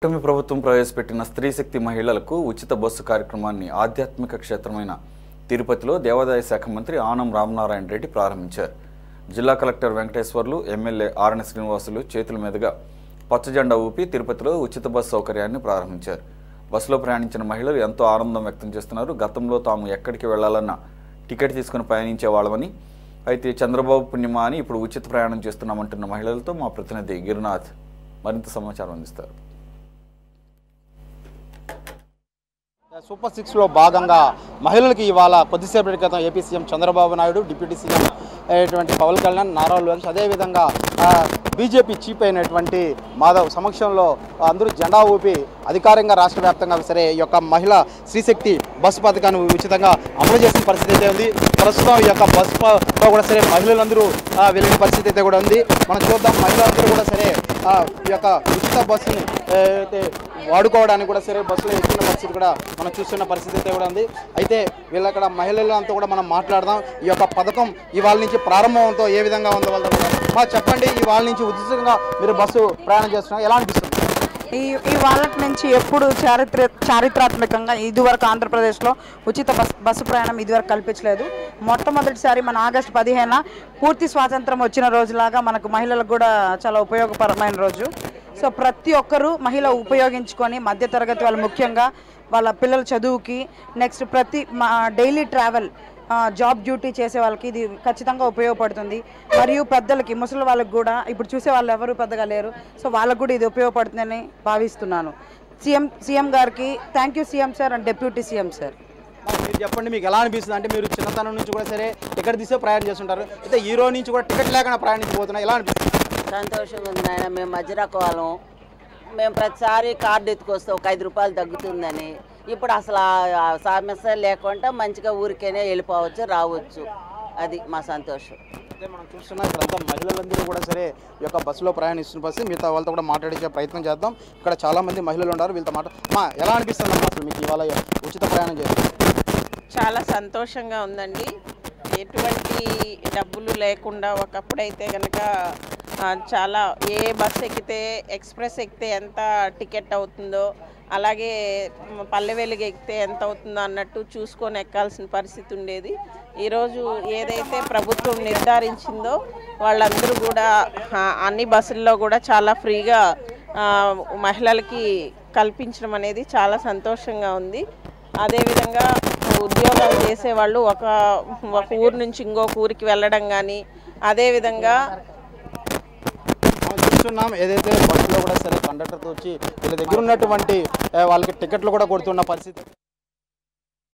కూటమి ప్రభుత్వం ప్రవేశపెట్టిన స్త్రీ శక్తి మహిళలకు ఉచిత బస్సు కార్యక్రమాన్ని ఆధ్యాత్మిక క్షేత్రమైన తిరుపతిలో దేవాదాయ శాఖ మంత్రి ఆనం రామనారాయణ రెడ్డి ప్రారంభించారు. జిల్లా collector Venkateswarlu, MLA RN Srinivasulu చేతుల మీదుగా పచ్చజెండా ఊపి తిరుపతిలో ఉచిత బస్సు సౌకర్యాన్ని ప్రారంభించారు. బస్సులో ప్రయాణించిన మహిళలు ఎంతో ఆనందం వ్యక్తం చేస్తున్నారు. గతంలో తాము ఎక్కడికి వెళ్లాలన్నా టికెట్ తీసుకుని ప్రయాణించే వాళ్ళమని, అయితే చంద్రబాబు పుణ్యమా అని ఇప్పుడు ఉచిత ప్రయాణం చేస్తున్నామంటున్న మహిళలతో మా ప్రతినిధి గిరినాథ్ మరింత సమాచారం అందిస్తారు. సూపర్ 6లో భాగంగా మహిళలకు ఇవాళ కొద్దిసేపటి క్రితం AP CM Chandrababu Naidu, deputy CM అయినటువంటి పవన్ కళ్యాణ్, నారా లోకేష్, అదేవిధంగా బీజేపీ చీఫ్ అయినటువంటి మాధవ్ సమక్షంలో అందరూ జెండా ఊపి అధికారికంగా రాష్ట్ర వ్యాప్తంగా సరే ఈ యొక్క మహిళా శ్రీశక్తి బస్సు పథకాన్ని ఉచితంగా అమలు చేసిన పరిస్థితి అయితే ఉంది. ప్రస్తుతం ఈ యొక్క బస్సులో కూడా సరే మహిళలందరూ వెళ్ళిన పరిస్థితి అయితే కూడా ఉంది. మనం చూద్దాం, మహిళలందరూ కూడా సరే ఈ యొక్క ఉచిత బస్సుని అయితే వాడుకోవడానికి కూడా సరే బస్సులో ఎక్కిన పరిస్థితి కూడా మనం చూస్తున్న పరిస్థితి అయితే కూడా ఉంది. అయితే వీళ్ళక్కడ మహిళలంతా కూడా మనం మాట్లాడదాం. ఈ యొక్క పథకం ఇవాళ నుంచి ప్రారంభంతో ఏ విధంగా ఉందో వాళ్ళతో కూడా చెప్పండి. ఇవాళ నుంచి ఉచితంగా మీరు బస్సు ప్రయాణం చేస్తున్నారు, ఎలా అనిపిస్తుంది? ఈ వాళ్ళ నుంచి ఎప్పుడు చారిత్రాత్మకంగా ఇదివరకు ఆంధ్రప్రదేశ్లో ఉచిత బస్సు ప్రయాణం ఇదివరకు కల్పించలేదు. మొట్టమొదటిసారి మన ఆగస్టు 15 పూర్తి స్వాతంత్రం వచ్చిన రోజులాగా మనకు మహిళలకు కూడా చాలా ఉపయోగకరమైన రోజు. సో ప్రతి ఒక్కరూ మహిళ ఉపయోగించుకొని మధ్యతరగతి వాళ్ళు ముఖ్యంగా వాళ్ళ పిల్లల చదువుకి, నెక్స్ట్ ప్రతి డైలీ ట్రావెల్, జాబ్ డ్యూటీ చేసే వాళ్ళకి ఇది ఖచ్చితంగా ఉపయోగపడుతుంది. మరియు పెద్దలకి, ముసలి వాళ్ళకి కూడా, ఇప్పుడు చూసే వాళ్ళు ఎవరు పెద్దగా లేరు, సో వాళ్ళకు కూడా ఇది ఉపయోగపడుతుందని భావిస్తున్నాను. సీఎం గారికి thank you CM sir and deputy CM sir. మీరు చెప్పండి, మీకు ఎలా అనిపిస్తుంది? అంటే మీరు చిన్నతనం నుంచి కూడా సరే టికెట్ తీసే ప్రయాణం చేస్తుంటారు, అయితే ఈ రోజు నుంచి కూడా టికెట్ లేకుండా ప్రయాణించబోతున్నారు, ఎలా అనిపిస్తుంది? సంతోషంగా ఉంది నాయన. మేము మధ్యరక వాళ్ళం, మేము ప్రతిసారి కార్డు ఎత్తుకొస్తే ఒక 5 రూపాయలు తగ్గుతుందని. ఇప్పుడు అసలు సమస్య లేకుండా మంచిగా ఊరికైనా వెళ్ళిపోవచ్చు, రావచ్చు. అది మా సంతోషం. అయితే మనం చూస్తున్నాం ఇక్కడంతా మహిళలందరూ కూడా సరే ఈ యొక్క బస్సులో ప్రయాణిస్తున్న పరిస్థితి. మిగతా వాళ్ళతో కూడా మాట్లాడించే ప్రయత్నం చేద్దాం. ఇక్కడ చాలామంది మహిళలు ఉన్నారు, వీళ్ళతో ఎలా అనిపిస్తుంది అసలు మీకు ఇవాళ ఉచిత ప్రయాణం చేస్తారు? చాలా సంతోషంగా ఉందండి. ఎటువంటి డబ్బులు లేకుండా, ఒకప్పుడైతే కనుక చాలా ఏ బస్ ఎక్కితే, ఎక్స్ప్రెస్ ఎక్కితే ఎంత టికెట్ అవుతుందో, అలాగే పల్లె వెలుగు ఎక్కితే ఎంత అవుతుందో అన్నట్టు చూసుకొని ఎక్కాల్సిన పరిస్థితి ఉండేది. ఈరోజు ఏదైతే ప్రభుత్వం నిర్ధారించిందో వాళ్ళందరూ కూడా అన్ని బస్సుల్లో కూడా చాలా ఫ్రీగా మహిళలకి కల్పించడం అనేది చాలా సంతోషంగా ఉంది. అదేవిధంగా ఉద్యోగాలు చేసేవాళ్ళు ఒక ఊరు నుంచి ఇంకొక ఊరికి వెళ్ళడం కానీ, అదేవిధంగా చూస్తున్నాం ఏదైతే బస్సులో కూడా సరే కండక్టర్తో వచ్చి వీళ్ళ దగ్గర ఉన్నటువంటి వాళ్ళకి టికెట్లు కూడా కొడుతున్న పరిస్థితి.